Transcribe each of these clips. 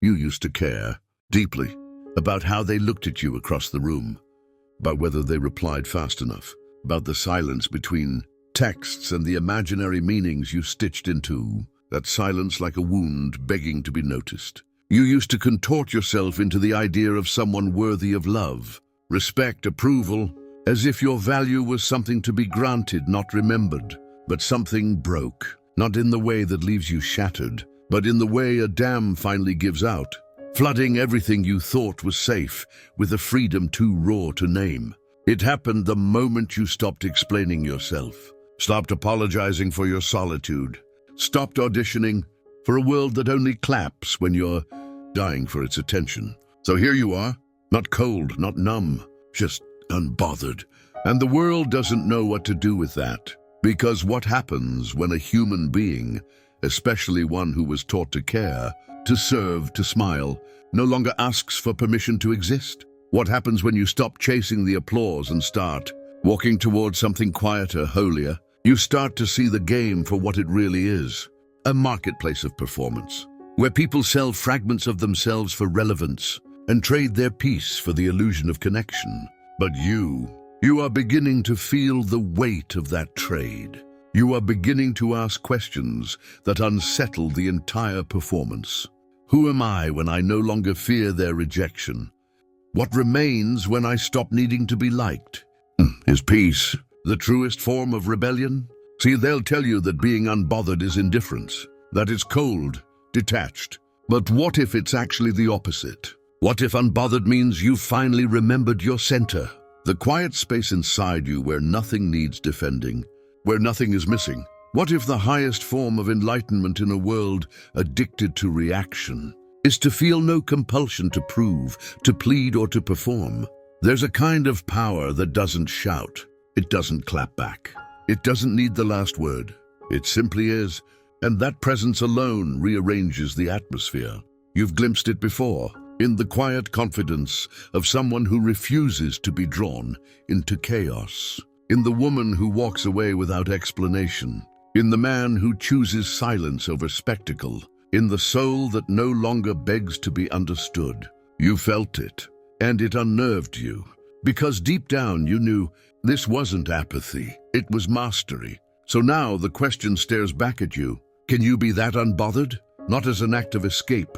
You used to care, deeply, about how they looked at you across the room, about whether they replied fast enough, about the silence between texts and the imaginary meanings you stitched into that silence like a wound begging to be noticed. You used to contort yourself into the idea of someone worthy of love, respect, approval, as if your value was something to be granted, not remembered. But something broke, not in the way that leaves you shattered, but in the way a dam finally gives out, flooding everything you thought was safe with a freedom too raw to name. It happened the moment you stopped explaining yourself, stopped apologizing for your solitude, stopped auditioning for a world that only claps when you're dying for its attention. So here you are, not cold, not numb, just unbothered. And the world doesn't know what to do with that. Because what happens when a human being, especially one who was taught to care, to serve, to smile, no longer asks for permission to exist? What happens when you stop chasing the applause and start walking towards something quieter, holier? You start to see the game for what it really is, a marketplace of performance, where people sell fragments of themselves for relevance and trade their peace for the illusion of connection. But you are beginning to feel the weight of that trade. You are beginning to ask questions that unsettle the entire performance. Who am I when I no longer fear their rejection? What remains when I stop needing to be liked? Is peace the truest form of rebellion? See, they'll tell you that being unbothered is indifference, that it's cold, detached. But what if it's actually the opposite? What if unbothered means you've finally remembered your center? The quiet space inside you where nothing needs defending, where nothing is missing. What if the highest form of enlightenment in a world addicted to reaction is to feel no compulsion to prove, to plead, or to perform? There's a kind of power that doesn't shout. It doesn't clap back. It doesn't need the last word. It simply is, and that presence alone rearranges the atmosphere. You've glimpsed it before, in the quiet confidence of someone who refuses to be drawn into chaos, in the woman who walks away without explanation, in the man who chooses silence over spectacle, in the soul that no longer begs to be understood. You felt it, and it unnerved you, because deep down you knew this wasn't apathy, it was mastery. So now the question stares back at you. Can you be that unbothered? Not as an act of escape,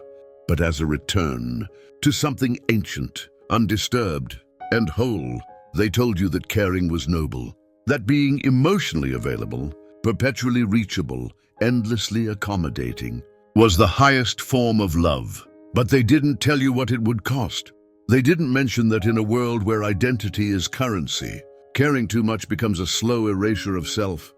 but as a return to something ancient, undisturbed, and whole. They told you that caring was noble, that being emotionally available, perpetually reachable, endlessly accommodating, was the highest form of love. But they didn't tell you what it would cost. They didn't mention that in a world where identity is currency, caring too much becomes a slow erasure of self.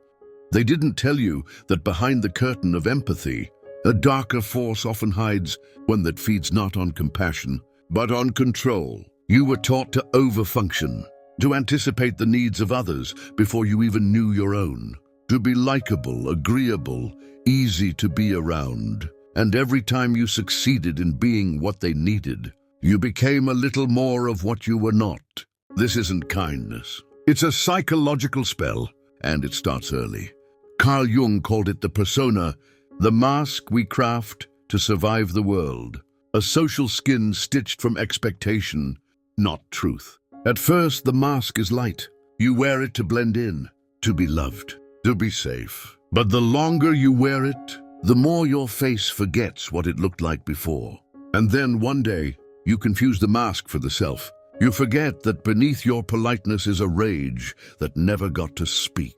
They didn't tell you that behind the curtain of empathy, a darker force often hides, one that feeds not on compassion, but on control. You were taught to overfunction, to anticipate the needs of others before you even knew your own, to be likable, agreeable, easy to be around. And every time you succeeded in being what they needed, you became a little more of what you were not. This isn't kindness. It's a psychological spell, and it starts early. Carl Jung called it the persona, the mask we craft to survive the world. A social skin stitched from expectation, not truth. At first, the mask is light. You wear it to blend in, to be loved, to be safe. But the longer you wear it, the more your face forgets what it looked like before. And then one day, you confuse the mask for the self. You forget that beneath your politeness is a rage that never got to speak.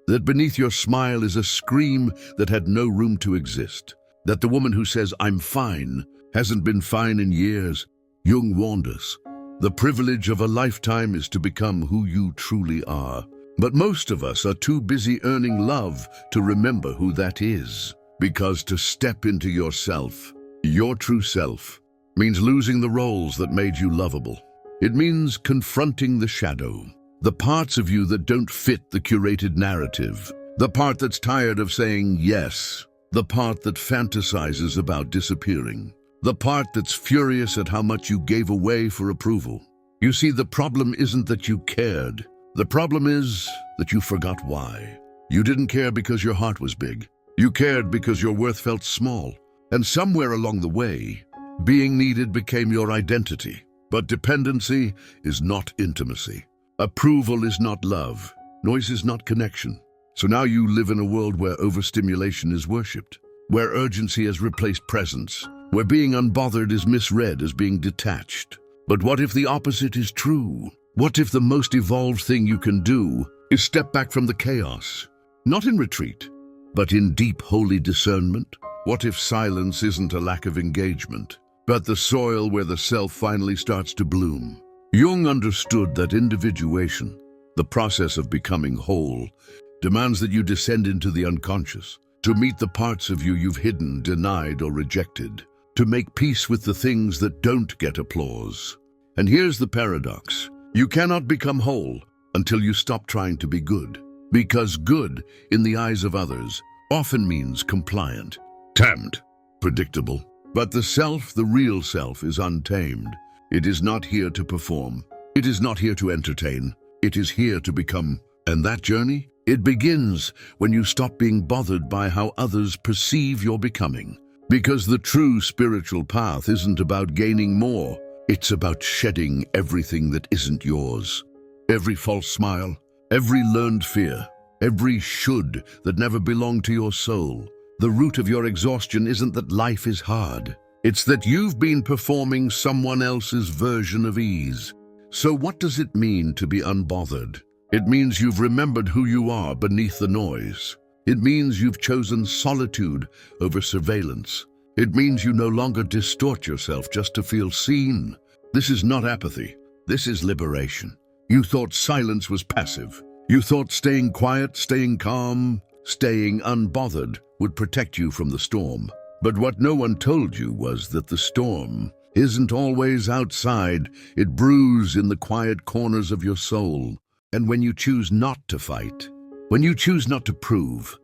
That beneath your smile is a scream that had no room to exist. That the woman who says, "I'm fine," hasn't been fine in years. Jung warned us. The privilege of a lifetime is to become who you truly are. But most of us are too busy earning love to remember who that is. Because to step into yourself, your true self, means losing the roles that made you lovable. It means confronting the shadow, the parts of you that don't fit the curated narrative, the part that's tired of saying yes, the part that fantasizes about disappearing, the part that's furious at how much you gave away for approval. You see, the problem isn't that you cared. The problem is that you forgot why. You didn't care because your heart was big. You cared because your worth felt small. And somewhere along the way, Being needed became your identity. But dependency is not intimacy. Approval is not love. Noise is not connection. So now you live in a world where overstimulation is worshipped, where urgency has replaced presence, where being unbothered is misread as being detached. But what if the opposite is true? What if the most evolved thing you can do is step back from the chaos? Not in retreat, but in deep, holy discernment? What if silence isn't a lack of engagement, but the soil where the self finally starts to bloom? Jung understood that individuation, the process of becoming whole, demands that you descend into the unconscious, to meet the parts of you you've hidden, denied, or rejected, to make peace with the things that don't get applause. And here's the paradox. You cannot become whole until you stop trying to be good, because good, in the eyes of others, often means compliant, tamed, predictable. But the self, the real self, is untamed. It is not here to perform. It is not here to entertain. It is here to become. And that journey? It begins when you stop being bothered by how others perceive your becoming. Because the true spiritual path isn't about gaining more. It's about shedding everything that isn't yours. Every false smile, every learned fear, every should that never belonged to your soul. The root of your exhaustion isn't that life is hard. It's that you've been performing someone else's version of ease. So what does it mean to be unbothered? It means you've remembered who you are beneath the noise. It means you've chosen solitude over surveillance. It means you no longer distort yourself just to feel seen. This is not apathy. This is liberation. You thought silence was passive. You thought staying quiet, staying calm, staying unbothered would protect you from the storm. But what no one told you was that the storm isn't always outside. It brews in the quiet corners of your soul. And when you choose not to fight, when you choose not to prove,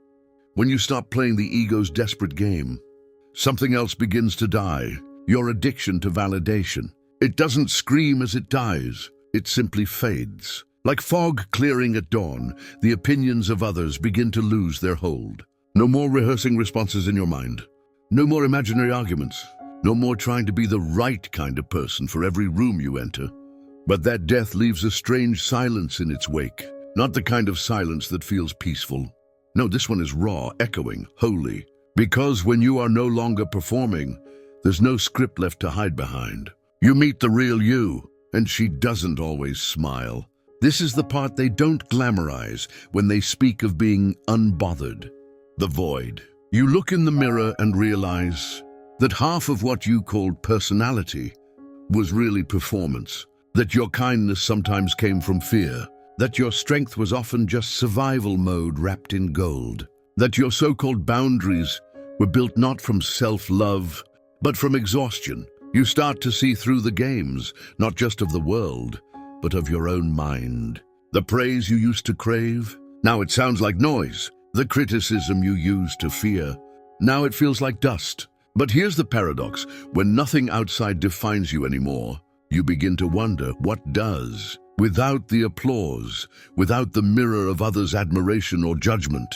when you stop playing the ego's desperate game, something else begins to die. Your addiction to validation. It doesn't scream as it dies. It simply fades. Like fog clearing at dawn, the opinions of others begin to lose their hold. No more rehearsing responses in your mind. No more imaginary arguments. No more trying to be the right kind of person for every room you enter. But that death leaves a strange silence in its wake. Not the kind of silence that feels peaceful. No, this one is raw, echoing, holy. Because when you are no longer performing, there's no script left to hide behind. You meet the real you, and she doesn't always smile. This is the part they don't glamorize when they speak of being unbothered. The void. You look in the mirror and realize that half of what you called personality was really performance. That your kindness sometimes came from fear. That your strength was often just survival mode wrapped in gold. That your so-called boundaries were built not from self-love, but from exhaustion. You start to see through the games, not just of the world, but of your own mind. The praise you used to crave, now it sounds like noise. The criticism you used to fear, now it feels like dust. But here's the paradox. When nothing outside defines you anymore, you begin to wonder what does. Without the applause, without the mirror of others' admiration or judgment.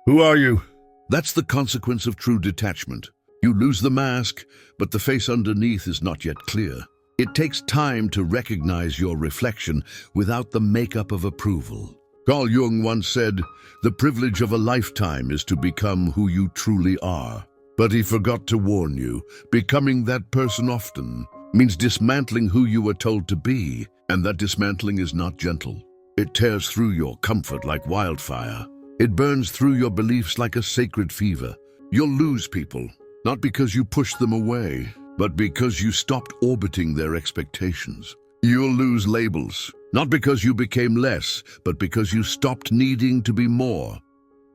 Who are you? That's the consequence of true detachment. You lose the mask, but the face underneath is not yet clear. It takes time to recognize your reflection without the makeup of approval. Carl Jung once said, "The privilege of a lifetime is to become who you truly are." But he forgot to warn you, becoming that person often means dismantling who you were told to be, and that dismantling is not gentle. It tears through your comfort like wildfire. It burns through your beliefs like a sacred fever. You'll lose people, not because you pushed them away, but because you stopped orbiting their expectations. You'll lose labels, not because you became less, but because you stopped needing to be more.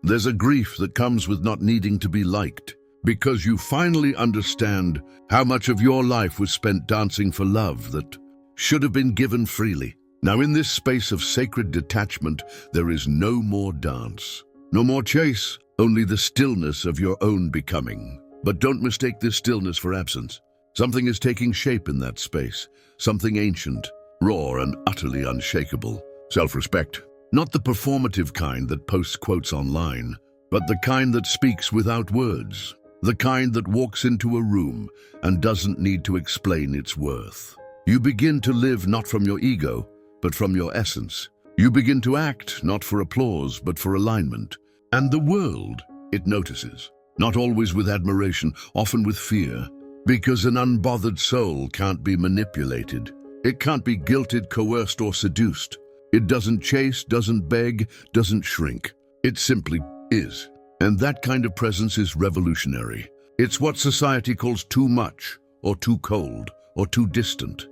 There's a grief that comes with not needing to be liked, because you finally understand how much of your life was spent dancing for love that should have been given freely. Now, in this space of sacred detachment, there is no more dance, no more chase, only the stillness of your own becoming. But don't mistake this stillness for absence. Something is taking shape in that space, something ancient, raw, and utterly unshakable. Self-respect. Not the performative kind that posts quotes online, but the kind that speaks without words. the kind that walks into a room and doesn't need to explain its worth. You begin to live not from your ego, but from your essence. You begin to act not for applause, but for alignment. And the world, it notices, not always with admiration, often with fear, because an unbothered soul can't be manipulated. It can't be guilted, coerced, or seduced. It doesn't chase, doesn't beg, doesn't shrink. It simply is. And that kind of presence is revolutionary. It's what society calls too much, or too cold, or too distant.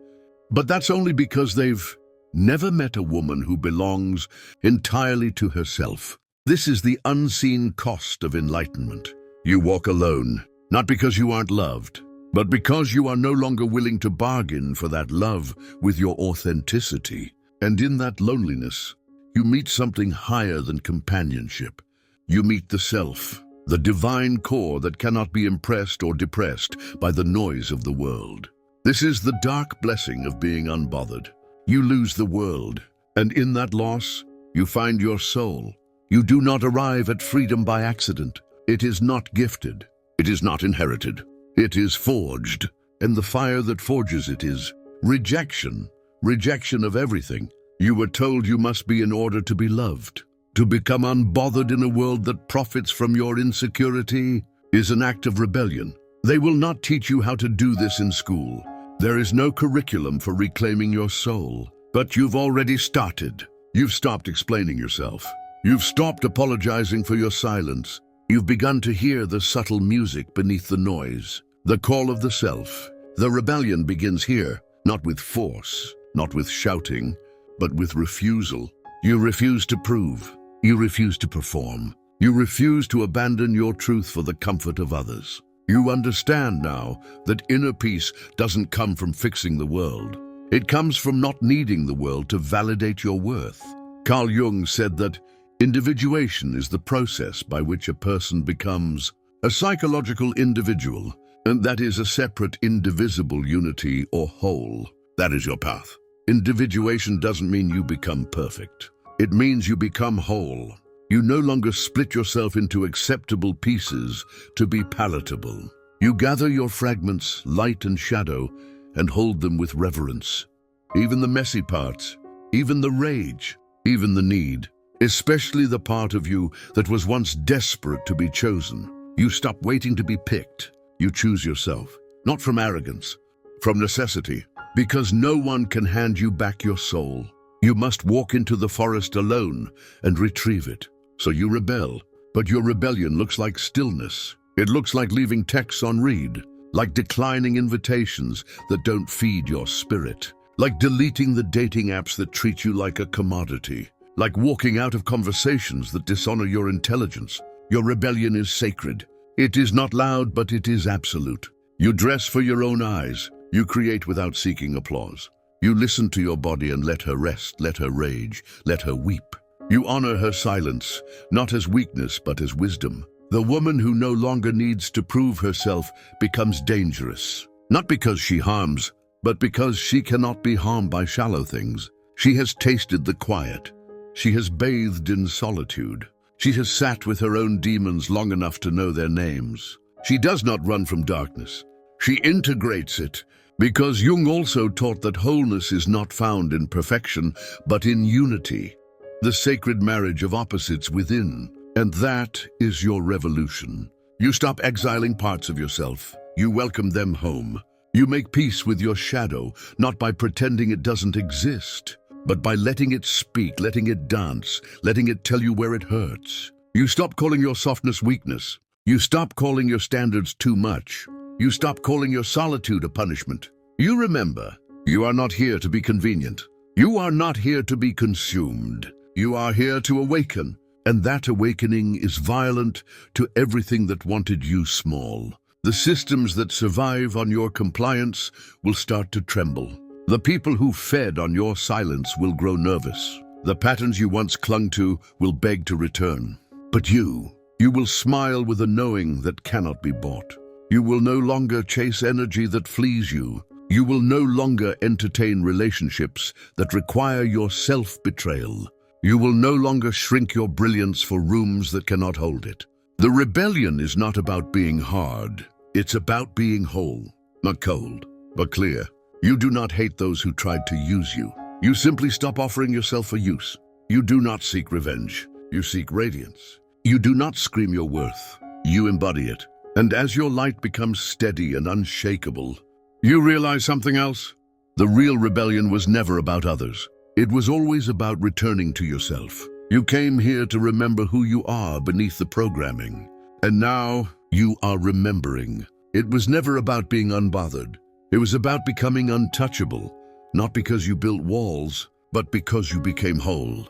But that's only because they've never met a woman who belongs entirely to herself. This is the unseen cost of enlightenment. You walk alone, not because you aren't loved, but because you are no longer willing to bargain for that love with your authenticity. And in that loneliness, you meet something higher than companionship. You meet the self, the divine core that cannot be impressed or depressed by the noise of the world. This is the dark blessing of being unbothered. You lose the world, and in that loss, you find your soul. You do not arrive at freedom by accident. It is not gifted. It is not inherited. It is forged, and the fire that forges it is rejection. Rejection of everything. You were told you must be in order to be loved. To become unbothered in a world that profits from your insecurity is an act of rebellion. They will not teach you how to do this in school. There is no curriculum for reclaiming your soul. But you've already started. You've stopped explaining yourself. You've stopped apologizing for your silence. You've begun to hear the subtle music beneath the noise, the call of the self. The rebellion begins here, not with force, not with shouting, but with refusal. You refuse to prove. You refuse to perform. You refuse to abandon your truth for the comfort of others. You understand now that inner peace doesn't come from fixing the world. It comes from not needing the world to validate your worth. Carl Jung said that individuation is the process by which a person becomes a psychological individual, and that is a separate, indivisible unity or whole. That is your path. Individuation doesn't mean you become perfect. It means you become whole. You no longer split yourself into acceptable pieces to be palatable. You gather your fragments, light and shadow, and hold them with reverence. Even the messy parts, even the rage, even the need, especially the part of you that was once desperate to be chosen. You stop waiting to be picked. You choose yourself, not from arrogance, from necessity, because no one can hand you back your soul. You must walk into the forest alone and retrieve it. So you rebel, but your rebellion looks like stillness. It looks like leaving texts on read, like declining invitations that don't feed your spirit, like deleting the dating apps that treat you like a commodity, like walking out of conversations that dishonor your intelligence. Your rebellion is sacred. It is not loud, but it is absolute. You dress for your own eyes. You create without seeking applause. You listen to your body and let her rest, let her rage, let her weep. You honor her silence, not as weakness, but as wisdom. The woman who no longer needs to prove herself becomes dangerous, not because she harms, but because she cannot be harmed by shallow things. She has tasted the quiet. She has bathed in solitude. She has sat with her own demons long enough to know their names. She does not run from darkness. She integrates it, because Jung also taught that wholeness is not found in perfection, but in unity, the sacred marriage of opposites within. And that is your revolution. You stop exiling parts of yourself. You welcome them home. You make peace with your shadow, not by pretending it doesn't exist, but by letting it speak, letting it dance, letting it tell you where it hurts. You stop calling your softness weakness. You stop calling your standards too much. You stop calling your solitude a punishment. You remember, you are not here to be convenient. You are not here to be consumed. You are here to awaken, and that awakening is violent to everything that wanted you small. The systems that survive on your compliance will start to tremble. The people who fed on your silence will grow nervous. The patterns you once clung to will beg to return. But you will smile with a knowing that cannot be bought. You will no longer chase energy that flees you. You will no longer entertain relationships that require your self-betrayal. You will no longer shrink your brilliance for rooms that cannot hold it. The rebellion is not about being hard. It's about being whole, not cold, but clear. You do not hate those who tried to use you. You simply stop offering yourself for use. You do not seek revenge. You seek radiance. You do not scream your worth. You embody it. And as your light becomes steady and unshakable, you realize something else. The real rebellion was never about others. It was always about returning to yourself. You came here to remember who you are beneath the programming. And now you are remembering. It was never about being unbothered. It was about becoming untouchable, not because you built walls, but because you became whole.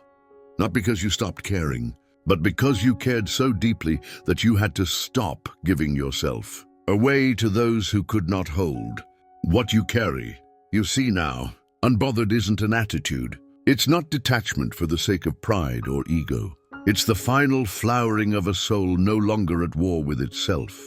Not because you stopped caring, but because you cared so deeply that you had to stop giving yourself away to those who could not hold what you carry. You see now, unbothered isn't an attitude. It's not detachment for the sake of pride or ego. It's the final flowering of a soul no longer at war with itself.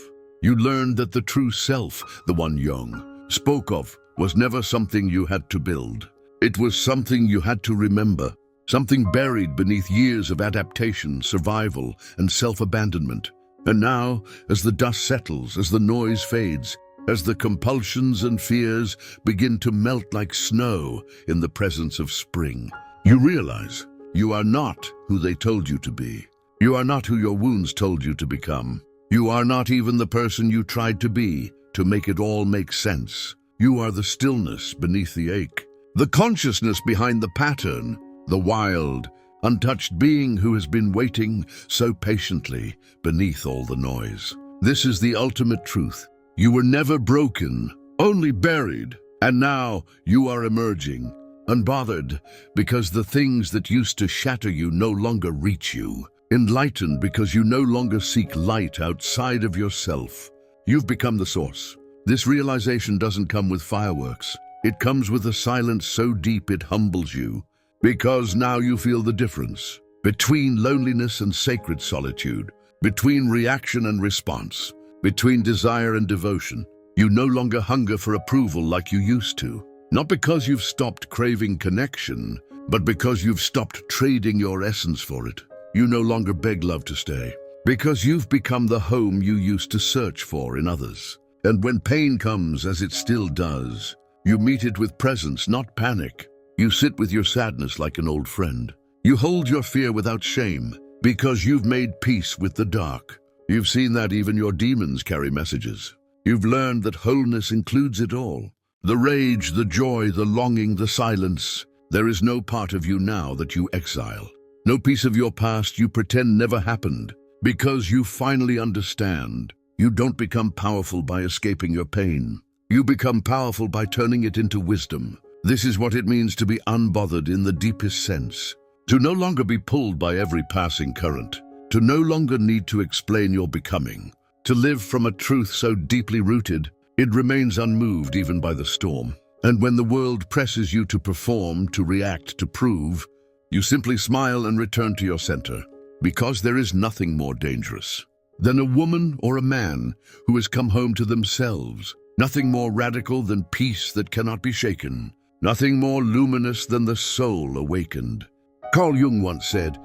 You learned that the true self, the one Jung spoke of, was never something you had to build. It was something you had to remember, something buried beneath years of adaptation, survival, and self-abandonment. And now, as the dust settles, as the noise fades, as the compulsions and fears begin to melt like snow in the presence of spring, you realize you are not who they told you to be. You are not who your wounds told you to become. You are not even the person you tried to be to make it all make sense. You are the stillness beneath the ache, the consciousness behind the pattern, the wild, untouched being who has been waiting so patiently beneath all the noise. This is the ultimate truth. You were never broken, only buried, and now you are emerging, unbothered, because the things that used to shatter you no longer reach you. Enlightened because you no longer seek light outside of yourself. You've become the source. This realization doesn't come with fireworks. It comes with a silence so deep it humbles you, because now you feel the difference between loneliness and sacred solitude, between reaction and response, between desire and devotion. You no longer hunger for approval like you used to. Not because you've stopped craving connection, but because you've stopped trading your essence for it. You no longer beg love to stay, because you've become the home you used to search for in others. And when pain comes, as it still does, you meet it with presence, not panic. You sit with your sadness like an old friend. You hold your fear without shame, because you've made peace with the dark. You've seen that even your demons carry messages. You've learned that wholeness includes it all. The rage, the joy, the longing, the silence. There is no part of you now that you exile. No piece of your past you pretend never happened, because you finally understand. You don't become powerful by escaping your pain. You become powerful by turning it into wisdom. This is what it means to be unbothered in the deepest sense. To no longer be pulled by every passing current. To no longer need to explain your becoming. To live from a truth so deeply rooted, it remains unmoved even by the storm. And when the world presses you to perform, to react, to prove, you simply smile and return to your center, because there is nothing more dangerous than a woman or a man who has come home to themselves. Nothing more radical than peace that cannot be shaken. Nothing more luminous than the soul awakened. Carl Jung once said,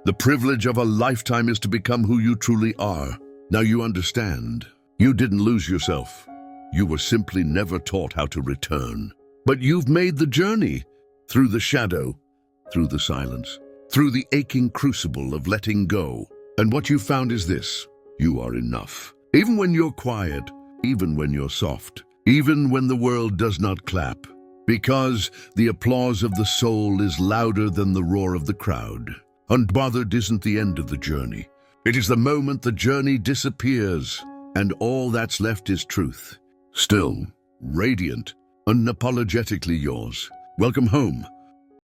"The privilege of a lifetime is to become who you truly are." Now you understand. You didn't lose yourself. You were simply never taught how to return. But you've made the journey through the shadow, through the silence, through the aching crucible of letting go. And what you found is this: you are enough. Even when you're quiet, even when you're soft, even when the world does not clap, because the applause of the soul is louder than the roar of the crowd. Unbothered isn't the end of the journey. It is the moment the journey disappears, and all that's left is truth. Still, radiant, unapologetically yours. Welcome home.